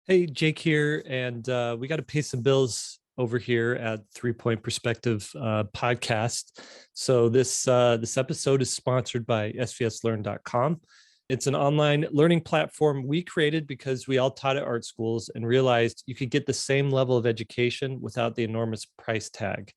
Hey, Jake here, and we got to pay some bills over here at 3 Point Perspective podcast. So this episode is sponsored by SVSLearn.com. It's an online learning platform we created because we all taught at art schools and realized you could get the same level of education without the enormous price tag.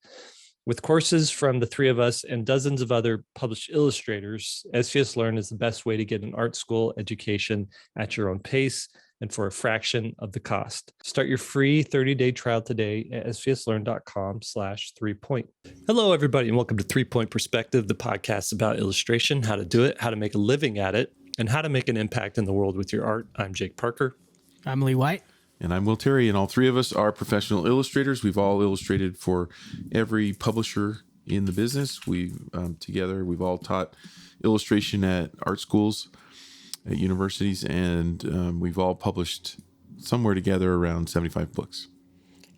With courses from the three of us and dozens of other published illustrators, SVS Learn is the best way to get an art school education at your own pace and for a fraction of the cost. Start your free 30-day trial today at svslearn.com/3point. Hello, everybody, and welcome to 3 Point Perspective, the podcast about illustration, how to do it, how to make a living at it, and how to make an impact in the world with your art. I'm Jake Parker. I'm Lee White. And I'm Will Terry, and all three of us are professional illustrators. We've all illustrated for every publisher in the business. We've all taught illustration at art schools, at universities, and we've all published somewhere together around 75 books.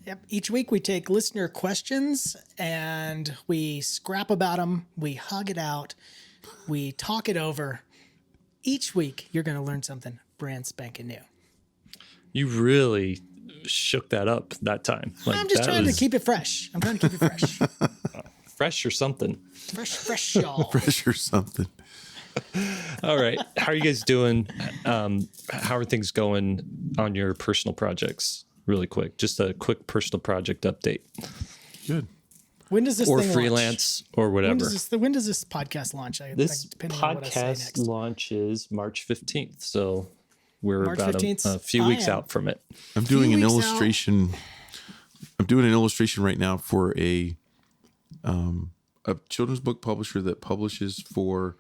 Yep. Each week we take listener questions and we scrap about them. We hug it out. We talk it over. Each week you're going to learn something brand spanking new. You really shook that up that time. I'm just trying to keep it fresh. Fresh or something. Fresh, y'all. Fresh or something. All right. How are you guys doing? How are things going on your personal projects? Really quick. Just a quick personal project update. Good. When does this or thing freelance launch? Or whatever. When does this podcast launch? This podcast launches March 15th. So we're March about a few weeks out from it. I'm doing an illustration. I'm doing an illustration right now for a children's book publisher that publishes for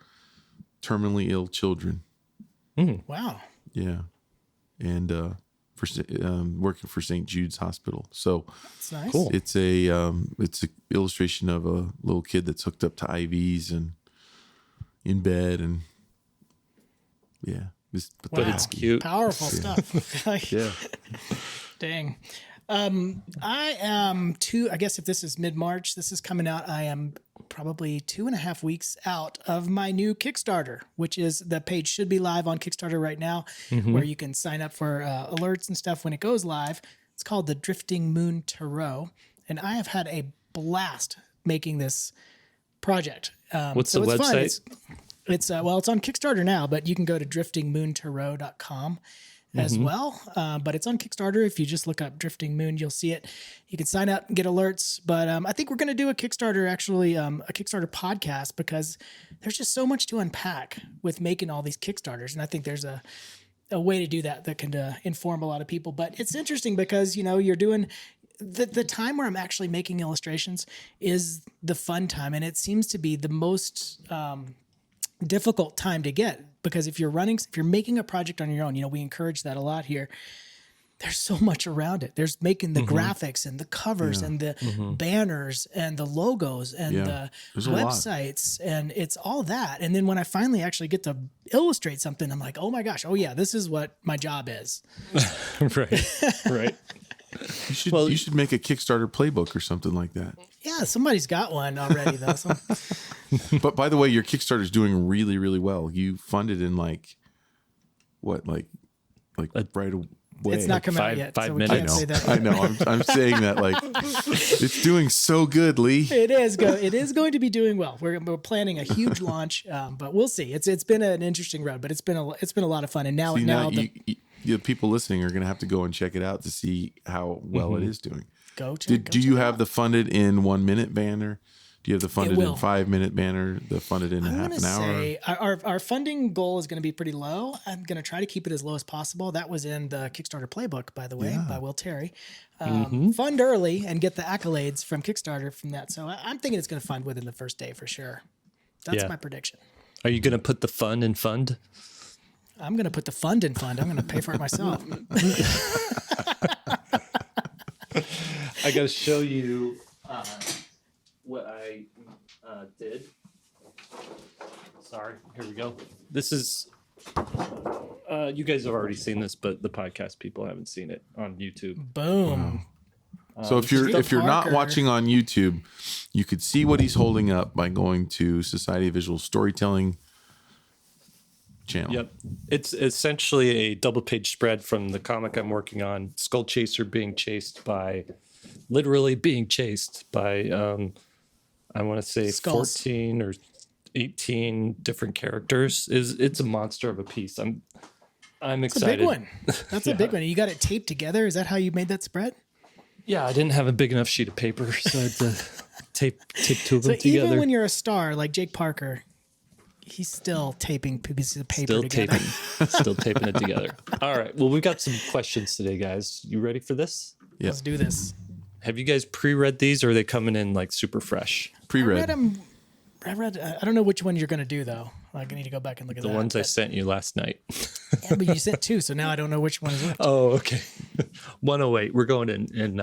terminally ill children. Wow. Yeah. And for working for St. Jude's Hospital. So that's nice. Cool. It's an illustration of a little kid that's hooked up to IVs and in bed, and yeah. But it's cute. Powerful stuff. Yeah. Dang. I am I guess if this is mid-March, this is coming out, I am probably 2.5 weeks out of my new Kickstarter, which is, the page should be live on Kickstarter right now, where you can sign up for alerts and stuff when it goes live. It's called the Drifting Moon Tarot, and I have had a blast making this project. What's the website? It's it's on Kickstarter now, but you can go to driftingmoontarot.com as well. But it's on Kickstarter. If you just look up Drifting Moon, you'll see it. You can sign up and get alerts. But I think we're going to do a Kickstarter, a Kickstarter podcast, because there's just so much to unpack with making all these Kickstarters. And I think there's a way to do that can inform a lot of people. But it's interesting because, you're doing the time where I'm actually making illustrations is the fun time. And it seems to be the most difficult time to get, because if you're making a project on your own, we encourage that a lot here. There's so much around it. There's making the graphics and the covers and the banners and the logos and the websites, and it's all that. And then when I finally actually get to illustrate something, I'm like, oh my gosh, oh yeah, this is what my job is. Right. You should make a Kickstarter playbook or something like that. Yeah, somebody's got one already though. So. But by the way, your Kickstarter is doing really, really well. You funded in right away. It's not coming out yet. 5 minutes. I know. I'm saying that it's doing so good, Lee. It is going to be doing well. We're planning a huge launch, but we'll see. It's been an interesting road, but it's been a lot of fun. And now the people listening are going to have to go and check it out to see how well it is doing. Do you have the funded in 1 minute banner? Do you have the funded in 5 minute banner? The funded in half an hour? Our funding goal is going to be pretty low. I'm going to try to keep it as low as possible. That was in the Kickstarter playbook, by the way, by Will Terry. Fund early and get the accolades from Kickstarter from that. So I'm thinking it's going to fund within the first day for sure. That's my prediction. Are you going to put the fund in fund? I'm going to put the fund in fund. I'm going to pay for it myself. I got to show you what I did. Sorry, here we go. This is, you guys have already seen this, but the podcast people haven't seen it on YouTube. Boom. Wow. So if you're not watching on YouTube, you could see what he's holding up by going to Society of Visual Storytelling channel. Yep. It's essentially a double page spread from the comic I'm working on, Skull Chaser literally being chased by, I want to say Skulls. 14 or 18 different characters. It's a monster of a piece. I'm excited. It's a big one. That's a big one. You got it taped together. Is that how you made that spread? Yeah, I didn't have a big enough sheet of paper, so I had to tape two of So them together. even when you're a star like Jake Parker, he's still taping pieces of paper together. Still taping it together. All right. Well, we've got some questions today, guys. You ready for this? Yeah. Let's do this. Have you guys pre-read these, or are they coming in like super fresh? Pre-read. I read. I don't know which one you're going to do though. Like, I need to go back and look at The ones I sent you last night. Yeah, but you sent two, so now I don't know which one is which. Oh, okay. 108. We're going in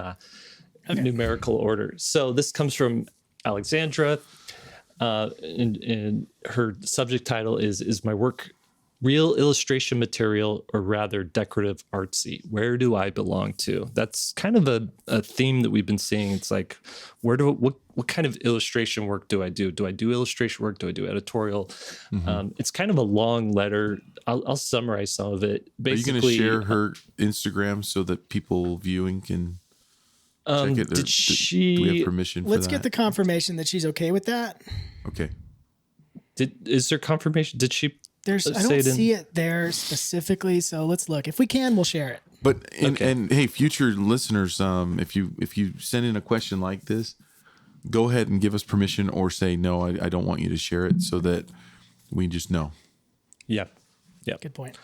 numerical order. So this comes from Alexandra. And her subject title is my work real illustration material, or rather decorative artsy? Where do I belong to? That's kind of a theme that we've been seeing. It's like, what kind of illustration work do I do? Do I do illustration work? Do I do editorial? Mm-hmm. It's kind of a long letter. I'll summarize some of it. Basically, are you going to share her Instagram so that people viewing can check it? Do we have permission for that? Let's get the confirmation that she's okay with that. Okay. Is there confirmation? Did she? I don't see it there specifically, so let's look. If we can, we'll share it. But and hey, future listeners, if you send in a question like this, go ahead and give us permission, or say no, I don't want you to share it, so that we just know. Yeah. Good point.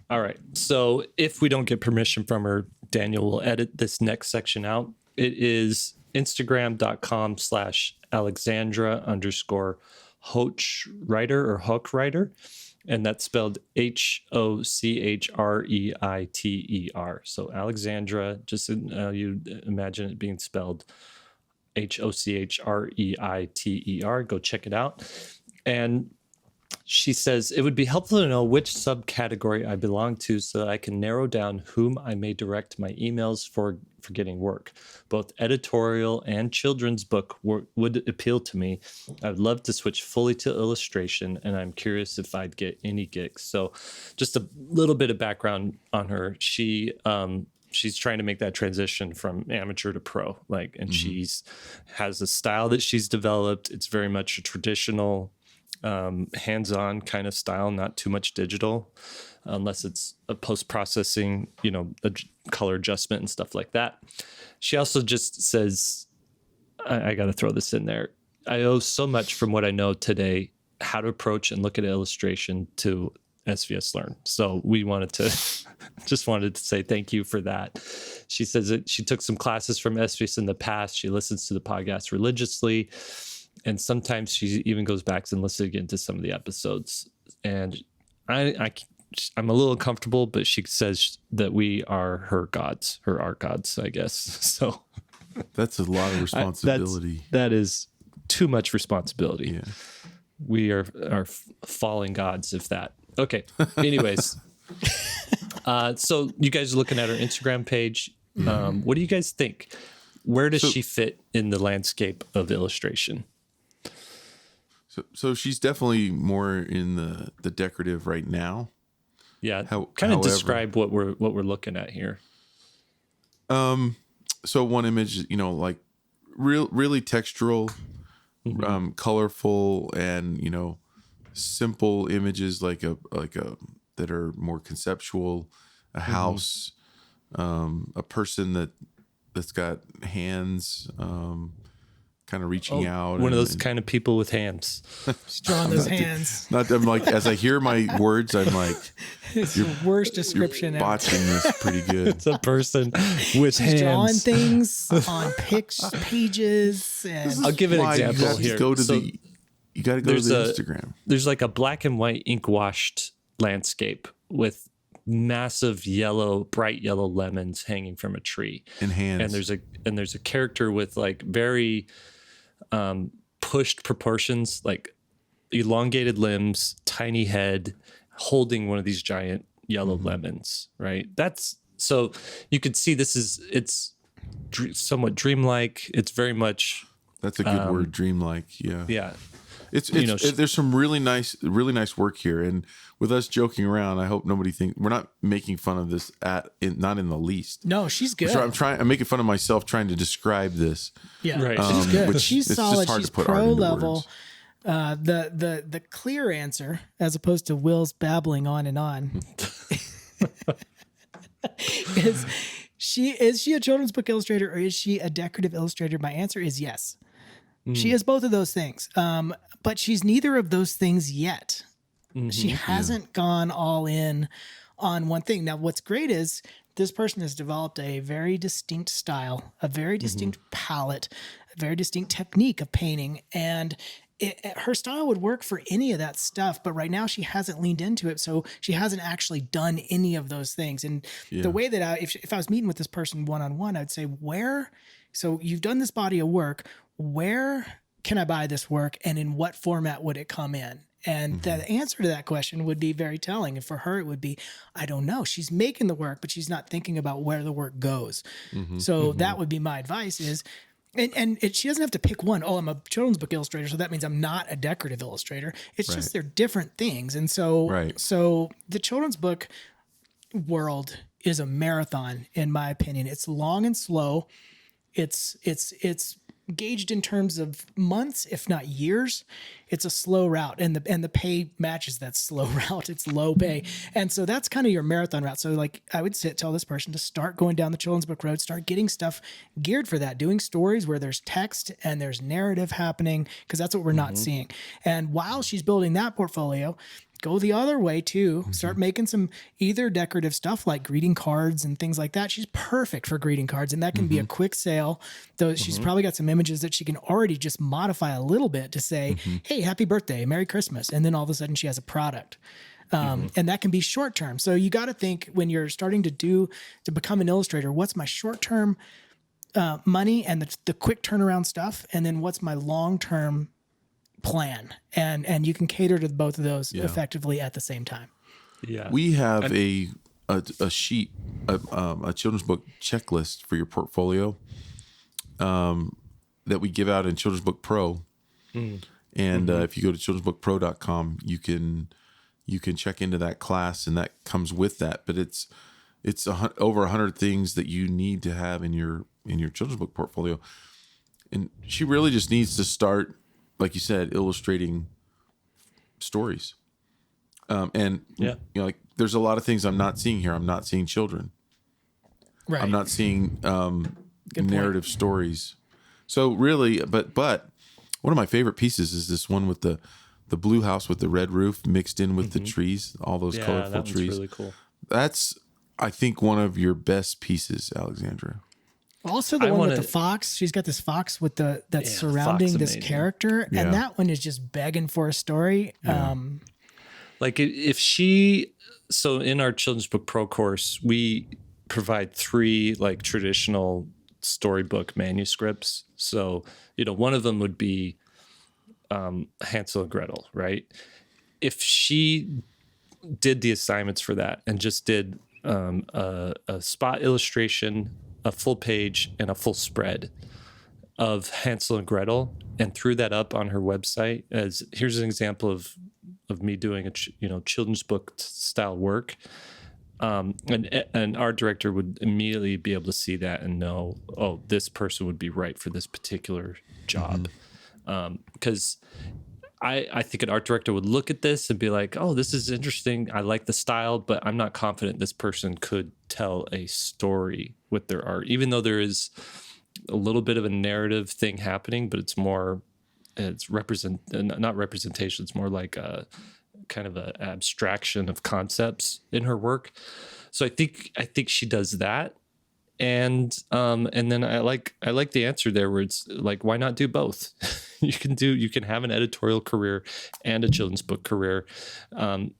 All right. So if we don't get permission from her, Daniel will edit this next section out. It is Instagram.com/Alexandra_Hochreiter or Hochreiter. And that's spelled Hochreiter. So Alexandra, just you imagine it being spelled Hochreiter. Go check it out. And she says, it would be helpful to know which subcategory I belong to so that I can narrow down whom I may direct my emails for getting work. Both editorial and children's book would appeal to me. I'd love to switch fully to illustration, and I'm curious if I'd get any gigs. So just a little bit of background on her. She's trying to make that transition from amateur to pro, and she's has a style that she's developed. It's very much a traditional hands-on kind of style, not too much digital, unless it's a post-processing, a color adjustment and stuff like that. She also just says, I got to throw this in there, I owe so much from what I know today, how to approach and look at illustration, to SVSLearn. So we wanted to say thank you for that. She says that she took some classes from SVS in the past. She listens to the podcast religiously. And sometimes she even goes back and listens again to some of the episodes. And I'm a little uncomfortable, but she says that we are her gods, her art gods, I guess. So that's a lot of responsibility. That is too much responsibility. Yeah. We are fallen gods, if that. Okay. Anyways, so you guys are looking at her Instagram page. What do you guys think? Where does she fit in the landscape of illustration? So she's definitely more in the decorative right now. Yeah. Kind of describe what we're looking at here. So one image, like really textural, colorful, and simple images like a that are more conceptual. A house, a person that's got hands. Kind of reaching out. One of those kind of people with hands. She's drawing those hands. I'm like, as I hear my words, I'm like, it's your worst description you're botching this pretty good. It's a person with hands. Drawing things on pages. And I'll give an example here. You got to go to the Instagram. There's like a black and white ink washed landscape with massive bright yellow lemons hanging from a tree. And hands. And there's a character with like very pushed proportions, like elongated limbs, tiny head, holding one of these giant yellow lemons, right? So you could see it's somewhat dreamlike. It's very much. That's a good word, dreamlike. Yeah. Yeah. There's some really nice work here, and with us joking around, I hope nobody thinks we're not making fun of this not in the least. No, she's good. I'm making fun of myself trying to describe this. Yeah, right. She's good. She's it's solid. just hard She's to put art pro into level. words. The clear answer, as opposed to Will's babbling on and on, is she a children's book illustrator or is she a decorative illustrator? My answer is yes. She is both of those things, but she's neither of those things yet. She hasn't gone all in on one thing. Now, what's great is this person has developed a very distinct style, a very distinct palette, a very distinct technique of painting, and her style would work for any of that stuff, but right now she hasn't leaned into it, so she hasn't actually done any of those things. And the way that if I was meeting with this person one-on-one, I'd say, so you've done this body of work, where can I buy this work, and in what format would it come in? And the answer to that question would be very telling. And for her, it would be, I don't know. She's making the work, but she's not thinking about where the work goes. So that would be my advice is, and she doesn't have to pick one. Oh, I'm a children's book illustrator, so that means I'm not a decorative illustrator. It's just they're different things. And so, so the children's book world is a marathon, in my opinion. It's long and slow. It's gauged in terms of months, if not years. It's a slow route, and the pay matches that slow route. It's low pay. And so that's kind of your marathon route. So like I would tell this person to start going down the children's book road, start getting stuff geared for that, doing stories where there's text and there's narrative happening, because that's what we're not seeing. And while she's building that portfolio, go the other way too. Start making some either decorative stuff like greeting cards and things like that. She's perfect for greeting cards, and that can be a quick sale. Though she's probably got some images that she can already just modify a little bit to say, hey, happy birthday, Merry Christmas. And then all of a sudden she has a product. And that can be short term. So you got to think when you're starting to become an illustrator, what's my short term money and the quick turnaround stuff? And then what's my long term plan, and you can cater to both of those effectively at the same time. Yeah, we have a sheet, a children's book checklist for your portfolio that we give out in Children's Book Pro. And if you go to childrensbookpro.com, you can check into that class, and that comes with that. But it's over 100 things that you need to have in your children's book portfolio, and she really just needs to start, like you said, illustrating stories. And like there's a lot of things I'm not seeing here. I'm not seeing children. Right. I'm not seeing narrative stories. So really, but one of my favorite pieces is this one with the blue house with the red roof mixed in with the trees, all those colorful trees. Really cool. That's, I think, one of your best pieces, Alexandra. Also, the one with the fox. She's got this fox with that's surrounding this character, and that one is just begging for a story. Yeah. Like so in our Children's Book Pro course, we provide 3 like traditional storybook manuscripts. So one of them would be Hansel and Gretel, right? If she did the assignments for that and just did a spot illustration, a full page, and a full spread of Hansel and Gretel, and threw that up on her website as here's an example of me doing a children's book style work, and our director would immediately be able to see that and know, oh, this person would be right for this particular job, because I think an art director would look at this and be like, oh, this is interesting. I like the style, but I'm not confident this person could tell a story with their art, even though there is a little bit of a narrative thing happening, but it's not representation. It's more like a kind of an abstraction of concepts in her work. So I think she does that. And then I like the answer there where it's like, why not do both? You can have an editorial career and a children's book career,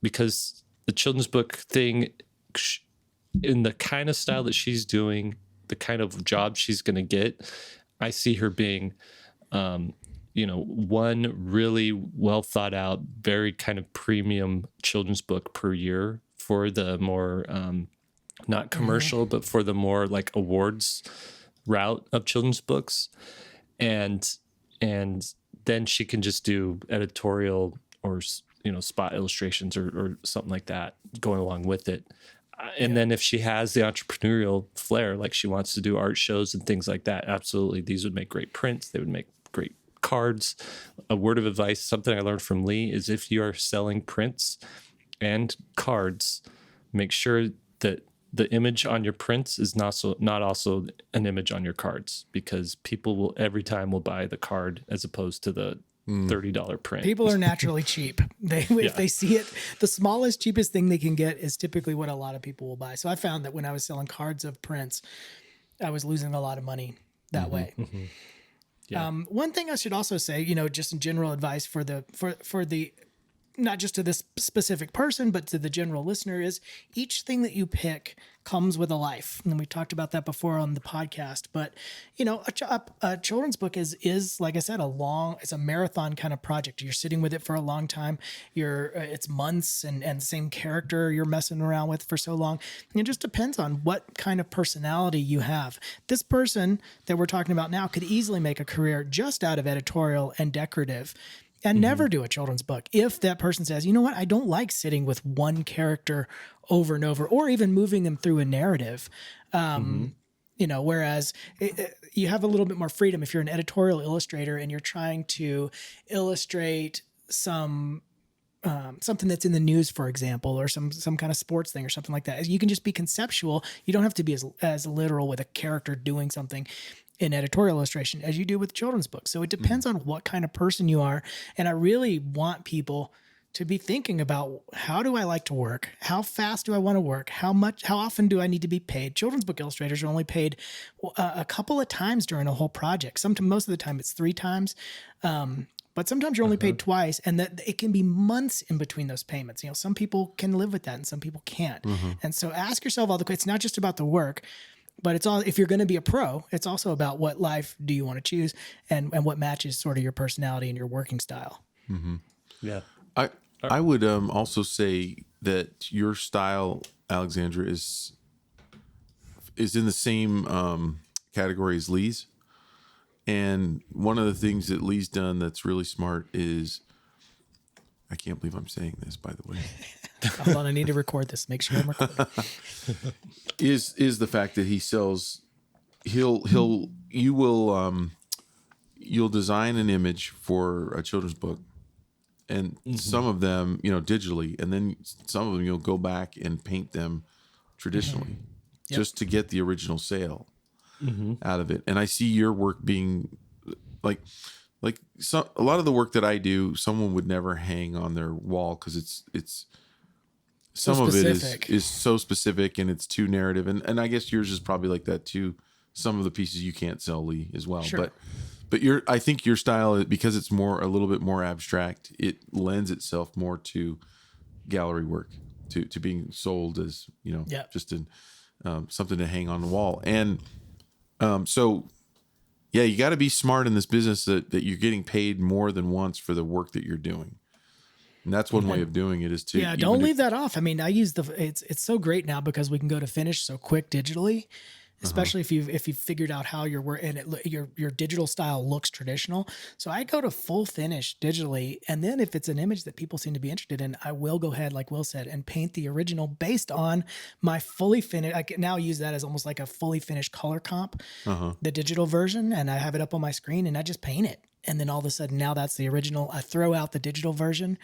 because the children's book thing, in the kind of style that she's doing, the kind of job she's going to get, I see her being, one really well thought out, very kind of premium children's book per year for the more, not commercial, but for the more like awards route of children's books. And then she can just do editorial or, spot illustrations or something like that going along with it. And then if she has the entrepreneurial flair, like she wants to do art shows and things like that, absolutely, these would make great prints. They would make great cards. A word of advice, something I learned from Lee, is if you are selling prints and cards, make sure that the image on your prints is not also an image on your cards, because people will every time will buy the card as opposed to the $30 print. People are naturally cheap. If they see it, the smallest, cheapest thing they can get is typically what a lot of people will buy. So I found that when I was selling cards of prints, I was losing a lot of money that way. Mm-hmm. Yeah. One thing I should also say, just in general advice for the not just to this specific person, but to the general listener, is each thing that you pick comes with a life. And we talked about that before on the podcast, but a children's book is, like I said, it's a marathon kind of project. You're sitting with it for a long time. It's months and same character you're messing around with for so long. And it just depends on what kind of personality you have. This person that we're talking about now could easily make a career just out of editorial and decorative and never do a children's book. If that person says, you know what, I don't like sitting with one character over and over, or even moving them through a narrative. Whereas you have a little bit more freedom if you're an editorial illustrator and you're trying to illustrate something that's in the news, for example, or some kind of sports thing or something like that. You can just be conceptual. You don't have to be as literal with a character doing something in editorial illustration as you do with children's books. So it depends on what kind of person you are. And I really want people to be thinking about, how do I like to work? How fast do I want to work? How often do I need to be paid? Children's book illustrators are only paid a couple of times during a whole project. Most of the time it's 3 times. But sometimes you're only paid twice, and that it can be months in between those payments. Some people can live with that and some people can't. And so ask yourself all the questions. It's not just about the work, but it's all, if you're going to be a pro, it's also about what life do you want to choose and what matches sort of your personality and your working style. Yeah. I would also say that your style, Alexandra, is in the same category as Lee's. And one of the things that Lee's done that's really smart is, I can't believe I'm saying this, by the way. Hold on, I need to record this. Make sure I'm recording. is the fact that he sells, you'll design an image for a children's book, and some of them, digitally, and then some of them you'll go back and paint them traditionally, just to get the original sale out of it. And I see your work being like a lot of the work that I do, someone would never hang on their wall because it's some of it is so specific and it's too narrative. And I guess yours is probably like that too. Some of the pieces you can't sell, Lee, as well. Sure. But I think your style, because it's a little bit more abstract, it lends itself more to gallery work, to being sold as, just something to hang on the wall. And so yeah, you got to be smart in this business that you're getting paid more than once for the work that you're doing. And that's one way of doing it, is to don't leave that off. I mean, I use it's so great now because we can go to finish so quick digitally, especially if you've figured out how your work and your digital style looks traditional. So I go to full finish digitally, and then if it's an image that people seem to be interested in, I will go ahead, like Will said, and paint the original based on my fully finished. I can now use that as almost like a fully finished color comp, the digital version, and I have it up on my screen, and I just paint it. And then all of a sudden, now that's the original. I throw out the digital version,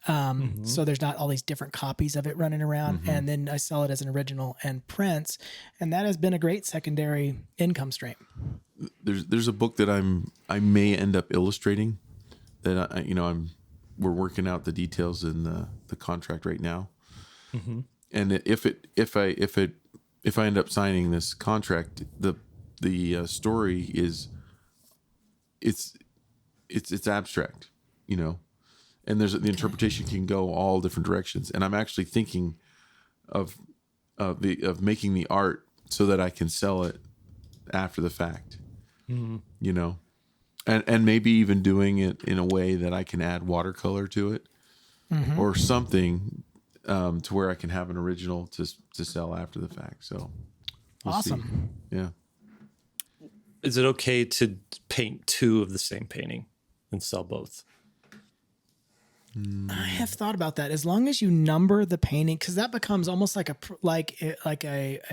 so there's not all these different copies of it running around. And then I sell it as an original and prints, and that has been a great secondary income stream. There's a book that I may end up illustrating that we're working out the details in the contract right now. And if I end up signing this contract, the story is it's abstract, and the interpretation can go all different directions. And I'm actually thinking of making the art so that I can sell it after the fact, and maybe even doing it in a way that I can add watercolor to it, or something, to where I can have an original to sell after the fact. So we'll awesome. See. Yeah. Is it okay to paint 2 of the same painting? and sell both? I have thought about that. As long as you number the painting, because that becomes almost like a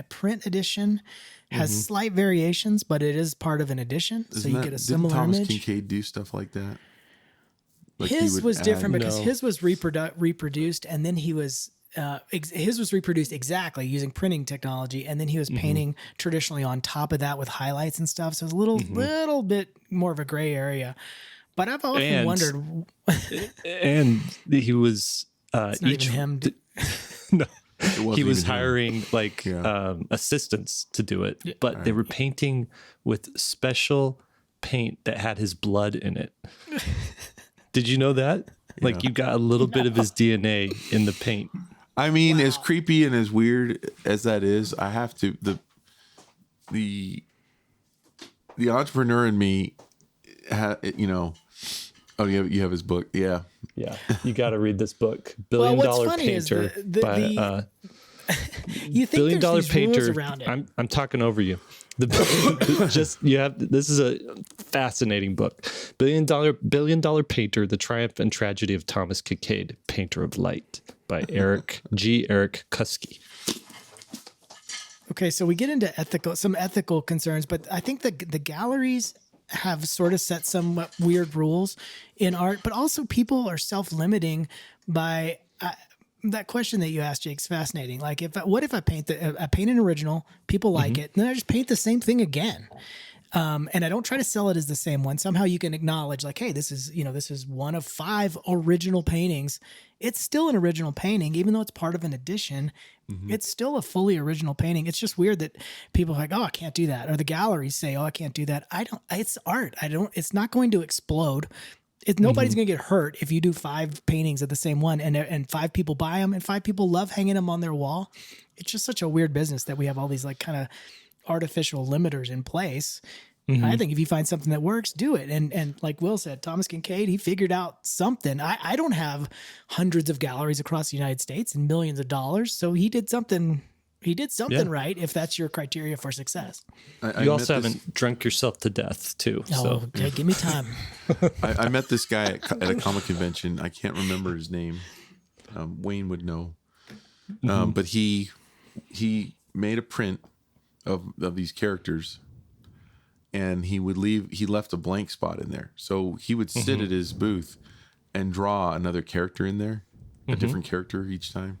print edition, has slight variations, but it is part of an edition, so you get a similar Thomas image. Kincaid do stuff like that? Like His was different because No. his was reproduced, and then he was his was reproduced exactly using printing technology, and then he was painting traditionally on top of that with highlights and stuff. So it's a little bit more of a gray area. But I've often wondered. And he was It's not even him. no, It wasn't he was even him. hiring like assistants to do it, but they were painting with special paint that had his blood in it. Did you know that? Like you got a little bit of his DNA in the paint. I mean, as creepy and as weird as that is, I have to the entrepreneur in me, you know. Oh, you have his book, yeah. Yeah, you got to read this book, Billion Dollar Painter by you think Billion Dollar there's these rules Painter. around it. I'm talking over you. This is a fascinating book. Billion Dollar Painter: The Triumph and Tragedy of Thomas Kincaid, Painter of Light, by Eric Kusky. Okay, so we get into some ethical concerns, but I think the galleries have sort of set some weird rules in art, but also people are self-limiting by that question that you asked, Jake's fascinating. Like, what if I paint an original, people like it, and then I just paint the same thing again, and I don't try to sell it as the same one. Somehow you can acknowledge, like, hey, this is one of 5 original paintings. It's still an original painting, even though it's part of an edition. It's still a fully original painting. It's just weird that people are like, oh, I can't do that, or the galleries say, oh, I can't do that. It's art. It's not going to explode. Nobody's going to get hurt if you do 5 paintings of the same one and 5 people buy them and 5 people love hanging them on their wall. It's just such a weird business that we have all these like kind of artificial limiters in place. I think if you find something that works, do it. And like Will said, Thomas Kincaid, he figured out something. I don't have hundreds of galleries across the United States and millions of dollars. So he did something right, if that's your criteria for success. You also haven't drunk yourself to death, too. Oh, So. okay, give me time. I met this guy at a comic convention. I can't remember his name. Wayne would know. But he made a print of these characters, and he left a blank spot in there. So he would sit at his booth and draw another character in there, a different character each time.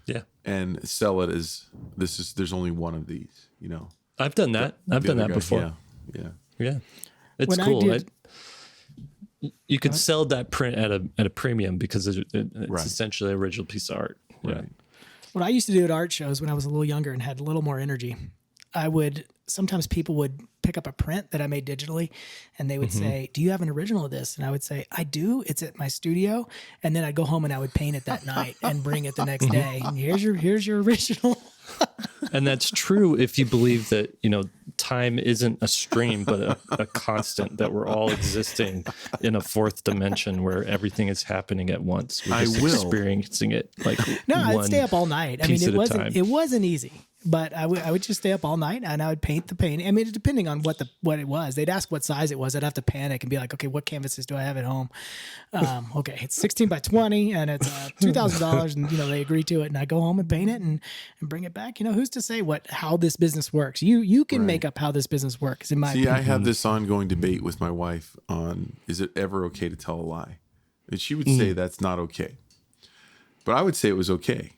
Yeah. And sell it as there's only one of these, you know. I've done that. I've done that guy, before. Yeah. It's When cool. I did- You could sell that print at a premium because it's Right. essentially an original piece of art. Yeah. Right. What I used to do at art shows when I was a little younger and had a little more energy, sometimes people would pick up a print that I made digitally and they would say, do you have an original of this? And I would say, I do. It's at my studio. And then I'd go home and I would paint it that night and bring it the next day. And here's your original. And that's true if you believe that, time isn't a stream, but a constant, that we're all existing in a 4th dimension where everything is happening at once. We're just experiencing it like No, I'd one stay up all night. I mean, piece at a time. it wasn't easy, but I would just stay up all night and I would paint the painting. I mean, depending on what it was, they'd ask what size it was. I'd have to panic and be like, okay, what canvases do I have at home? Okay, it's 16 by 20 and it's $2,000, and they agree to it, and I go home and paint it and bring it back. Who's to say how this business works? You can make up how this business works. In my opinion. I have this ongoing debate with my wife on, is it ever okay to tell a lie? And she would say that's not okay, but I would say it was okay.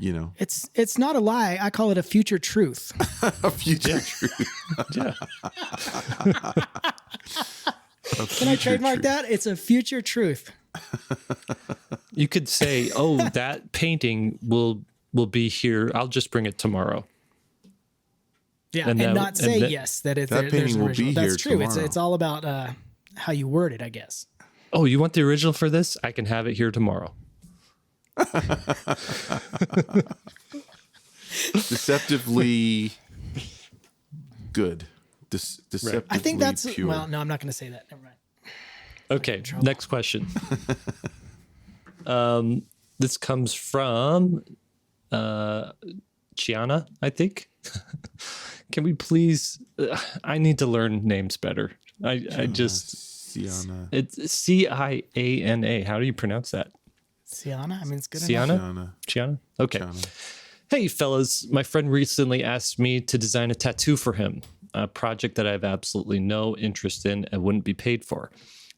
It's not a lie. I call it a future truth. A future truth. Yeah. Can I trademark that? It's a future truth. You could say, oh, that painting will be here. I'll just bring it tomorrow. Yeah, And and that- not say and that- yes that that there's painting an will original. be That's here true. tomorrow. It's all about how you word it, I guess. Oh, you want the original for this? I can have it here tomorrow. Deceptively good. Deceptively I think that's pure. well. No, I'm not going to say that. Never mind. Okay, next question. This comes from Chiana, I think. Can we please? I need to learn names better. I just Ciana. It's Ciana. How do you pronounce that? Ciana? I mean, it's good Ciana? enough. Ciana? Okay. Ciana. Hey, fellas. My friend recently asked me to design a tattoo for him, a project that I have absolutely no interest in and wouldn't be paid for.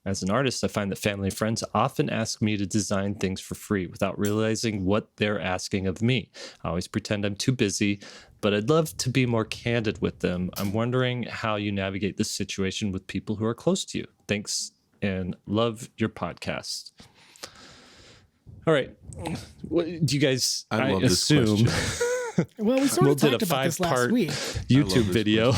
As an artist, I find that family and friends often ask me to design things for free without realizing what they're asking of me. I always pretend I'm too busy, but I'd love to be more candid with them. I'm wondering how you navigate this situation with people who are close to you. Thanks and love your podcast. All right. Do you guys, I love this assume, question. Well, we sort of talked about this last week. YouTube video.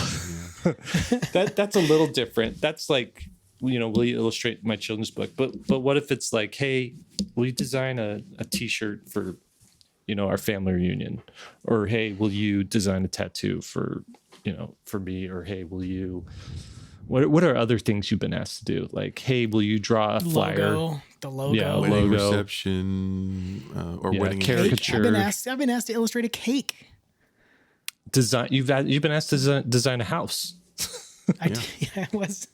Yeah. That's a little different. That's like, will you illustrate my children's book? But what if it's like, hey, will you design a t-shirt for, our family reunion? Or, hey, will you design a tattoo for me? Or, hey, will you, what are other things you've been asked to do? Like, hey, will you draw a flyer? The logo. Yeah, Wedding logo. Reception or wedding caricature. I've been asked to illustrate a cake. Design. You've been asked to design a house. I was.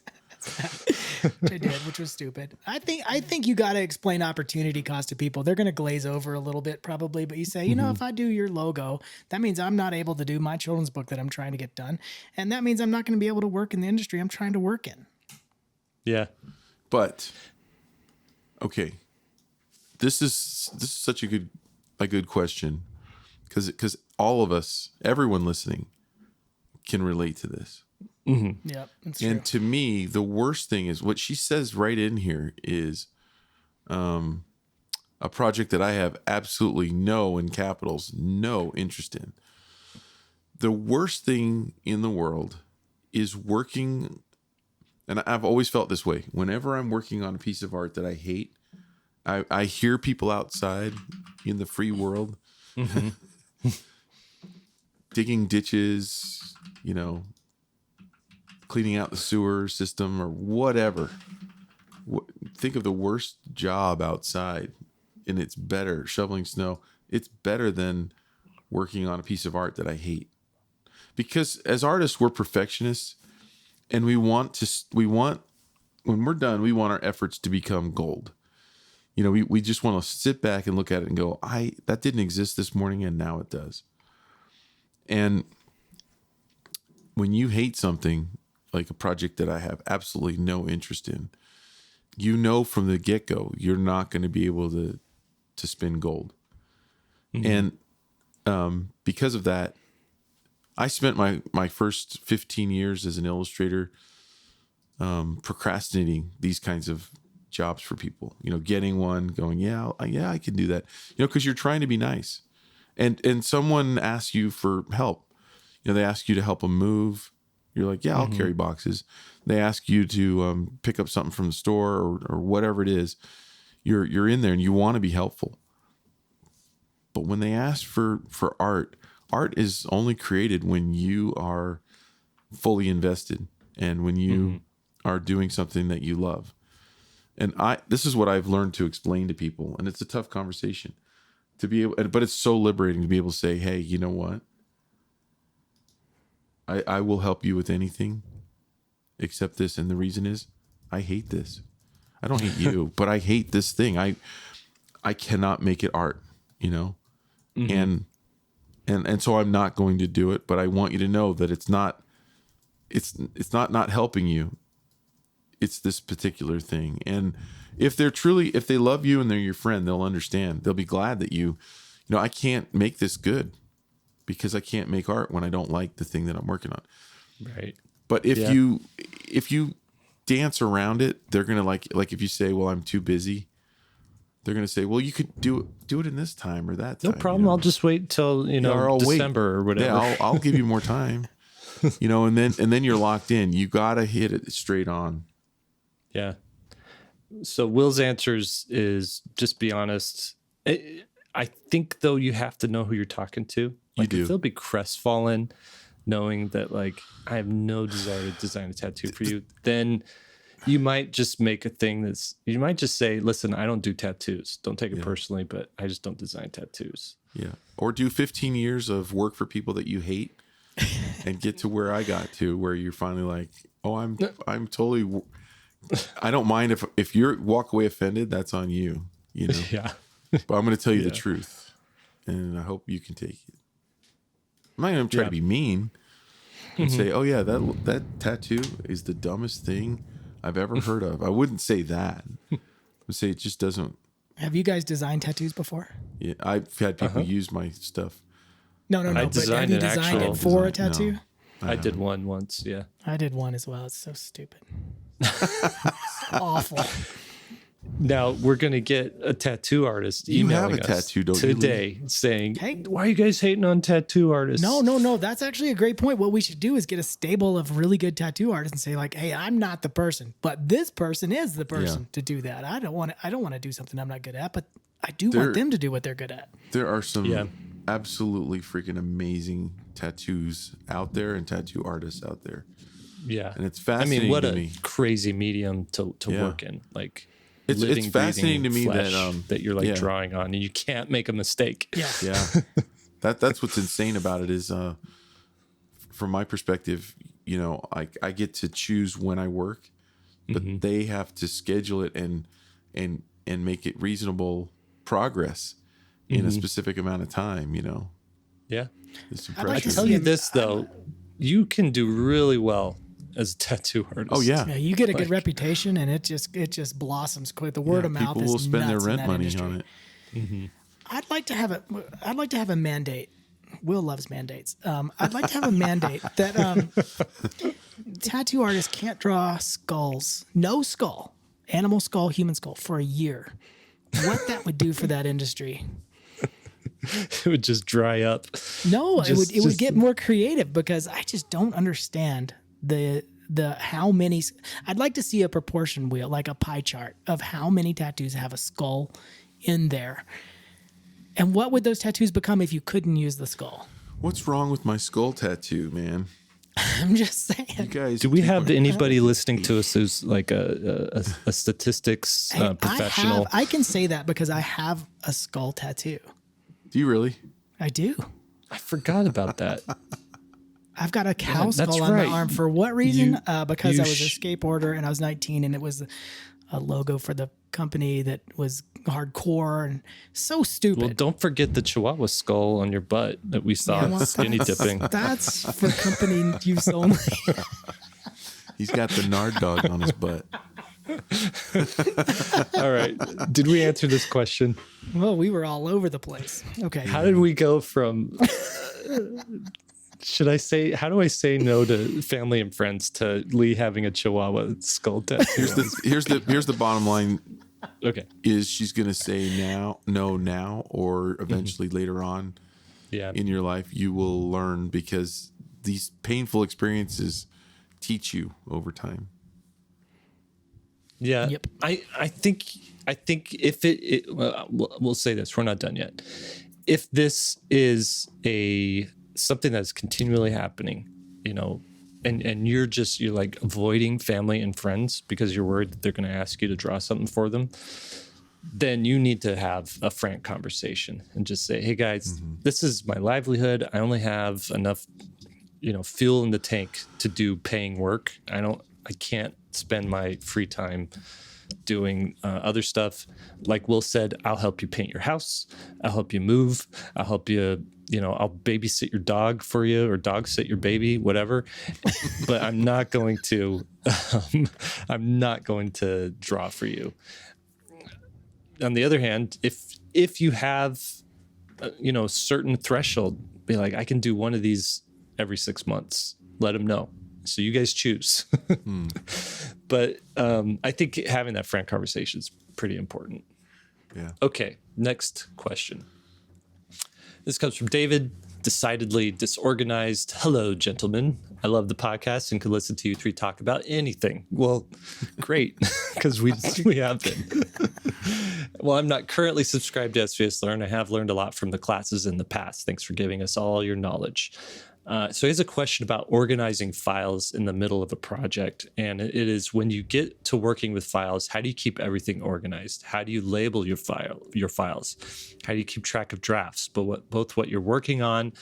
Which I did, which was stupid. I think you got to explain opportunity cost to people. They're going to glaze over a little bit probably, but you say, if I do your logo, that means I'm not able to do my children's book that I'm trying to get done, and that means I'm not going to be able to work in the industry I'm trying to work in. Yeah, but okay, this is such a good question because all of us, everyone listening, can relate to this. Mm-hmm. Yeah, that's true. And to me, the worst thing is what she says right in here is a project that I have absolutely no, in capitals, no interest in. The worst thing in the world is working, and I've always felt this way. Whenever I'm working on a piece of art that I hate, I hear people outside in the free world digging ditches, cleaning out the sewer system or whatever. Think of the worst job outside, and it's better, shoveling snow. It's better than working on a piece of art that I hate. Because as artists, we're perfectionists, and when we're done, we want our efforts to become gold. We just want to sit back and look at it and go, that didn't exist this morning, and now it does. And when you hate something, like a project that I have absolutely no interest in, from the get-go, you're not going to be able to spin gold. Mm-hmm. And because of that, I spent my first 15 years as an illustrator procrastinating these kinds of jobs for people, getting one, going, yeah, I can do that, because you're trying to be nice. And someone asks you for help. They ask you to help them move. You're like, yeah, I'll carry boxes. They ask you to pick up something from the store or whatever it is. You're in there and you want to be helpful. But when they ask for art is only created when you are fully invested and when you are doing something that you love. And this is what I've learned to explain to people, and it's a tough conversation to be able, but it's so liberating to be able to say, hey, you know what? I will help you with anything except this. And the reason is I hate this. I don't hate you, but I hate this thing. I cannot make it art, and so I'm not going to do it, but I want you to know that it's not helping you. It's this particular thing. And if they love you and they're your friend, they'll understand. They'll be glad that I can't make this good because I can't make art when I don't like the thing that I'm working on. Right. But if you dance around it, they're going to like if you say, well, I'm too busy, they're going to say, well, you could do it in this time or that time. No problem. I'll just wait till, December or whatever. Yeah, I'll give you more time. And then you're locked in. You got to hit it straight on. Yeah. So Will's answers is just be honest. I think though you have to know who you're talking to. You do. If they'll be crestfallen knowing that I have no desire to design a tattoo for you, then you might just make a thing you might just say, listen, I don't do tattoos. Don't take it personally, but I just don't design tattoos. Yeah. Or do 15 years of work for people that you hate and get to where I got to, where you're finally like, oh, I'm totally I don't mind if you walk away offended, that's on you, you know. Yeah. But I'm going to tell you the Yeah. truth, and I hope you can take it. I'm not going to try to be mean and say, "Oh yeah, that tattoo is the dumbest thing I've ever heard of." I wouldn't say that. I would say it just doesn't. Have you guys designed tattoos before? Yeah, I've had people use my stuff. No. I But designed have you an designed actual it for a design. tattoo? No. I did one once. Yeah. I did one as well. It's so stupid. It's awful. Now we're going to get a tattoo artist You have emailing a us tattoo, don't you, Lee? today saying, Hey. why are you guys hating on tattoo artists? No. That's actually a great point. What we should do is get a stable of really good tattoo artists and say like, hey, I'm not the person, but this person is the person to do that. I don't want to do something I'm not good at, but I do want them to do what they're good at. There are some absolutely freaking amazing tattoos out there and tattoo artists out there. Yeah. And it's fascinating what to a me. crazy medium to work in. Like, It's living, fascinating to breathing me flesh that you're like drawing on, and you can't make a mistake. Yeah. Yeah. That's what's insane about it is from my perspective, you know, I get to choose when I work, but they have to schedule it and make it reasonable progress in a specific amount of time, you know. Yeah. It's like impressive. to Tell you this though, you can do really well as a tattoo artist. Oh yeah. Yeah, you get a good reputation, and it just blossoms quick. The word of mouth people is will spend their nuts in rent that money industry. on it. I'd like to have a mandate. Will loves mandates. I'd like to have a mandate that tattoo artists can't draw skulls, no skull, animal skull, human skull for a year. What that would do for that industry? It would just dry up. No, it would just- get more creative because I just don't understand the how many. I'd like to see a proportion wheel, like a pie chart of how many tattoos have a skull in there. And what would those tattoos become if you couldn't use the skull? What's wrong with my skull tattoo, man? I'm just You saying. guys, Do we have anybody listening to us who's like a statistics Hey, professional? I can say that because I have a skull tattoo. Do you really? I do. I forgot about that. I've got a cow that's skull on right. my arm. For what reason? Because you I was a skateboarder and I was 19, and it was a logo for the company that was hardcore and so stupid. Well, don't forget the Chihuahua skull on your butt that we saw Yeah, well, skinny dipping. That's for company use only. He's got the Nard dog on his butt. All right. Did we answer this question? Well, we were all over the place. Okay. How did we go from how do I say no to family and friends to Lee having a Chihuahua skull tattoo? Here's the bottom line Okay. is she's gonna say now, or eventually later on Yeah. in your life you will learn, because these painful experiences teach you over time. Yeah. Yep. I think if well, we'll say this, we're not done yet. If this is something that's continually happening, you know, and you're like avoiding family and friends because you're worried that they're going to ask you to draw something for them, then you need to have a frank conversation and just say, hey guys, this is my livelihood. I only have enough, you know, fuel in the tank to do paying work. I can't spend my free time doing other stuff. Like Will said, I'll help you paint your house. I'll help you move. I'll help you, you know, I'll babysit your dog for you, or dog sit your baby, whatever. But I'm not going to draw for you. On the other hand, if you have, you know, certain threshold, be like, I can do one of these every 6 months. Let them know. So you guys choose. But I think having that frank conversation is pretty important. Yeah. Okay, next question. This comes from David, decidedly disorganized. Hello, gentlemen. I love the podcast and could listen to you three talk about anything. Well, great, because we have been. Well, I'm not currently subscribed to SVSLearn. I have learned a lot from the classes in the past. Thanks for giving us all your knowledge. So here's a question about organizing files in the middle of a project. And it is, when you get to working with files, how do you keep everything organized? How do you label your files? How do you keep track of drafts, both what you're working on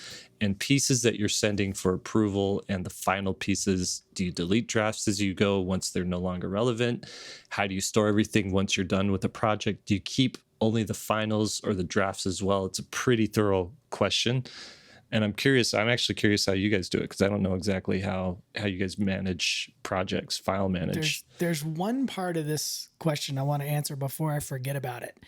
and pieces that you're sending for approval, and the final pieces? Do you delete drafts as you go once they're no longer relevant? How do you store everything once you're done with a project? Do you keep only the finals or the drafts as well? It's a pretty thorough question. And I'm actually curious how you guys do it, because I don't know exactly how you guys manage projects, file manage. There's one part of this question I want to answer before I forget about it.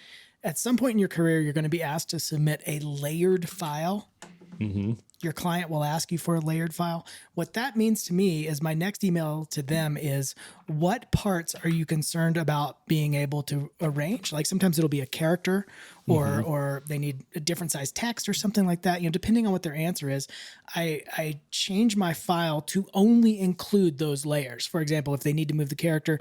At some point in your career, you're going to be asked to submit a layered file. Mm-hmm. Your client will ask you for a layered file. What that means to me is my next email to them is, what parts are you concerned about being able to arrange? Like sometimes it'll be a character or they need a different size text or something like that. Depending on what their answer is, I change my file to only include those layers. For example, if they need to move the character,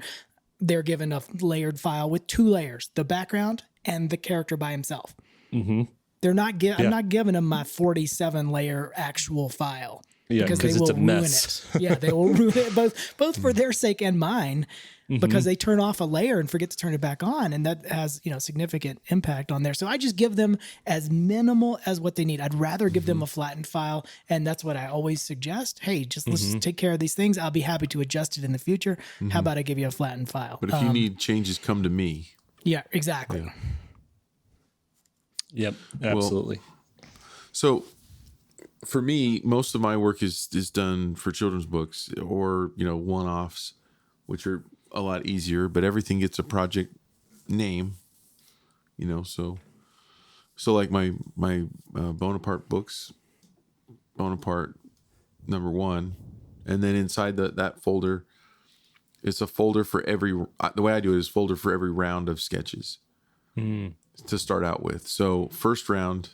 they're given a layered file with 2 layers, the background and the character by himself. Mm-hmm. I'm not giving them my 47 layer actual file, because they will ruin it. Yeah, they will ruin it both for their sake and mine, because they turn off a layer and forget to turn it back on, and that has significant impact on there. So I just give them as minimal as what they need. I'd rather give them a flattened file, and that's what I always suggest. Hey, let's take care of these things. I'll be happy to adjust it in the future. How about I give you a flattened file? But if you need changes, come to me. Yeah, exactly. Yeah. Yep, absolutely. Well, so for me, most of my work is done for children's books or, one-offs, which are a lot easier, but everything gets a project name, so like my Bonaparte books, Bonaparte #1, and then inside that folder, it's a folder for the way I do it is folder for every round of sketches. To start out with. So first round,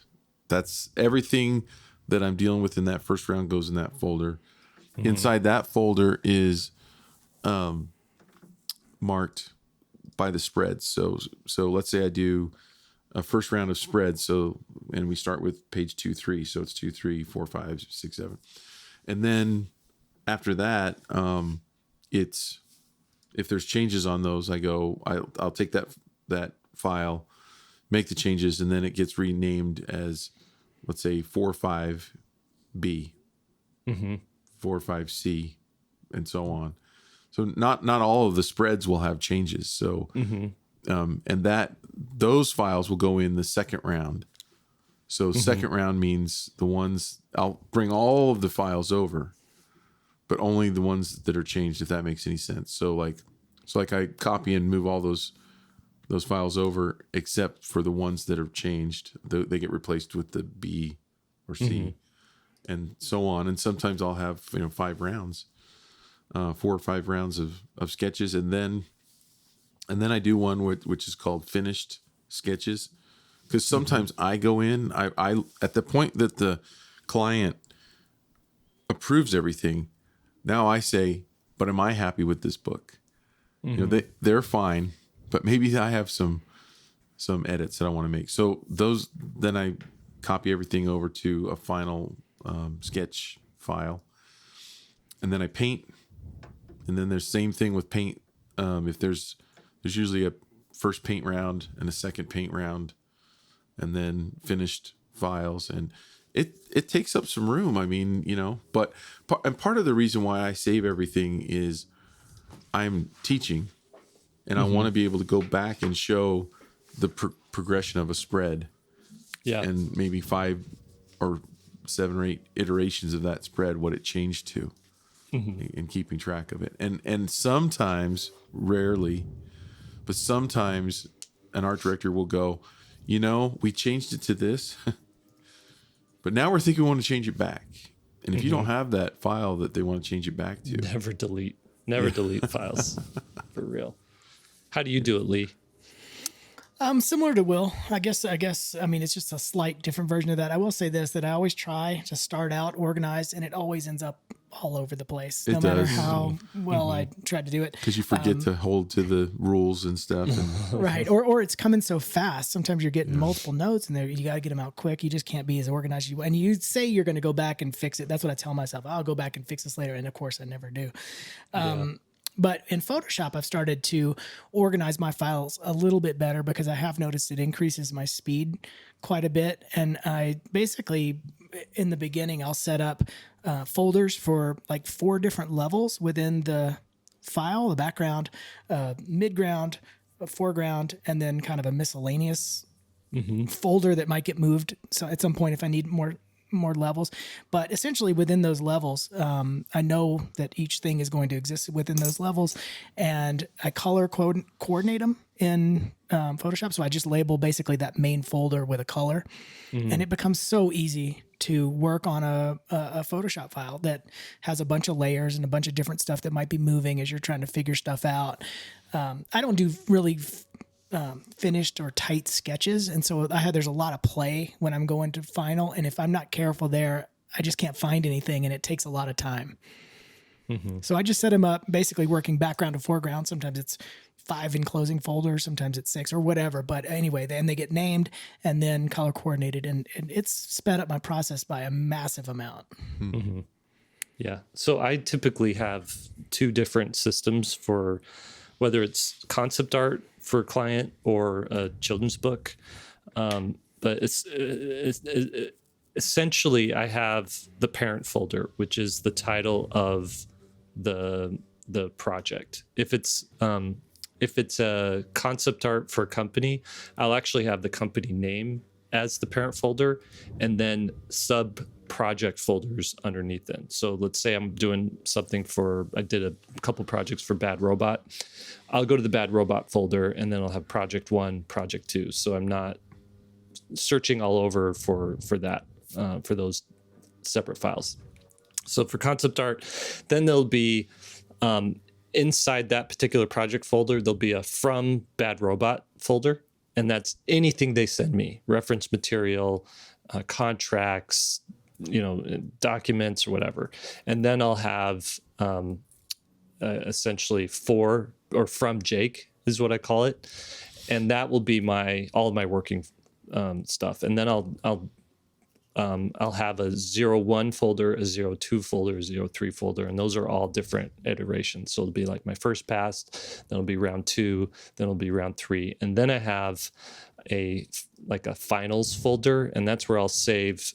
that's everything that I'm dealing with in that first round goes in that folder. Inside that folder is marked by the spreads. So let's say I do a first round of spreads. And we start with page 2, 3. So it's 2, 3, 4, 5, 6, 7. And then after that, it's, if there's changes on those, I'll take that file, make the changes, and then it gets renamed as, let's say, 4.5B, 4.5C, and so on. So not all of the spreads will have changes. So, and those files will go in the second round. So second round means the ones, I'll bring all of the files over, but only the ones that are changed, if that makes any sense. So like I copy and move all those files over, except for the ones that are changed. They get replaced with the B or C, and so on. And sometimes I'll have 5 rounds, 4 or 5 rounds of sketches, and then I do one which is called finished sketches, because sometimes I go in. I at the point that the client approves everything, now I say, but am I happy with this book? They're fine, but maybe I have some edits that I want to make. So then I copy everything over to a final sketch file, and then I paint. And then there's same thing with paint. If there's usually a first paint round and a second paint round, and then finished files, and it takes up some room. I mean, but part of the reason why I save everything is I'm teaching. And I want to be able to go back and show the progression of a spread, and maybe 5 or 7 or 8 iterations of that spread, what it changed to, and keeping track of it. And sometimes, rarely, but sometimes an art director will go, we changed it to this, but now we're thinking we want to change it back. And if you don't have that file that they want to change it back to, never delete files, for real. How do you do it, Lee? Similar to Will, I guess. I mean, it's just a slight different version of that. I will say this, that I always try to start out organized, and it always ends up all over the place, It no matter does. how well I tried to do it. Because you forget to hold to the rules and stuff. And Right. Or it's coming so fast. Sometimes you're getting multiple notes and you got to get them out quick. You just can't be as organized as you. And you say you're going to go back and fix it. That's what I tell myself. I'll go back and fix this later. And of course I never do. But in Photoshop, I've started to organize my files a little bit better because I have noticed it increases my speed quite a bit. And I basically, in the beginning, I'll set up folders for like 4 different levels within the file: the background, midground, foreground, and then kind of a miscellaneous folder that might get moved. So at some point, if I need more levels, but essentially within those levels, I know that each thing is going to exist within those levels, and I color coordinate them in Photoshop. So I just label basically that main folder with a color, and it becomes so easy to work on a Photoshop file that has a bunch of layers and a bunch of different stuff that might be moving as you're trying to figure stuff out. I don't do really finished or tight sketches, and so there's a lot of play when I'm going to final, and if I'm not careful there, I just can't find anything, and it takes a lot of time. So I just set them up basically working background to foreground. Sometimes it's 5 enclosing folders, sometimes it's 6 or whatever, but anyway, then they get named and then color coordinated, and it's sped up my process by a massive amount. Yeah. So I typically have 2 different systems for whether it's concept art for a client or a children's book. But it's essentially I have the parent folder, which is the title of the project. If it's a concept art for a company, I'll actually have the company name as the parent folder and then sub project folders underneath them. So let's say I'm doing something I did a couple projects for Bad Robot. I'll go to the Bad Robot folder and then I'll have project 1, project 2. So I'm not searching all over for that, for those separate files. So for concept art, then there'll be, inside that particular project folder, there'll be a From Bad Robot folder. And that's anything they send me, reference material, contracts, documents or whatever. And then I'll have essentially For or From Jake is what I call it. And that will be all of my working stuff. And then I'll have a 01 folder, a 02 folder, a 03 folder, and those are all different iterations. So it'll be like my first pass, then it'll be round 2, then it'll be round 3. And then I have a finals folder, and that's where I'll save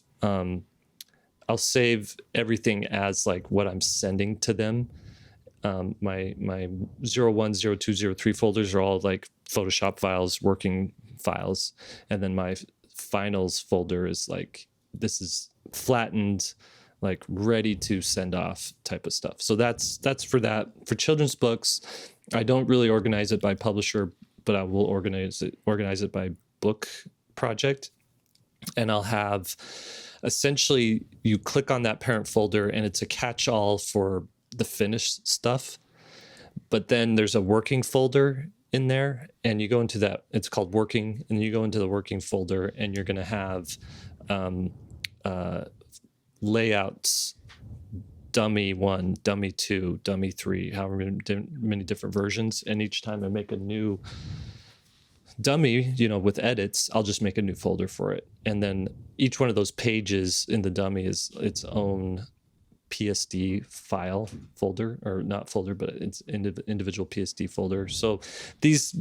everything as like what I'm sending to them. My 01, 02, 03 folders are all like Photoshop files, working files. And then my finals folder is like, this is flattened, like ready to send off type of stuff. So that's for that. For children's books, I don't really organize it by publisher, but I will organize it by book project. And I'll have essentially, you click on that parent folder and it's a catch-all for the finished stuff. But then there's a working folder in there, and you go into that, it's called working, and you go into the working folder and you're going to have layouts, dummy 1, dummy 2, dummy 3, however many different versions. And each time I make a new dummy, with edits, I'll just make a new folder for it. And then each one of those pages in the dummy is its own PSD file folder, or not folder, but it's individual PSD folder. So these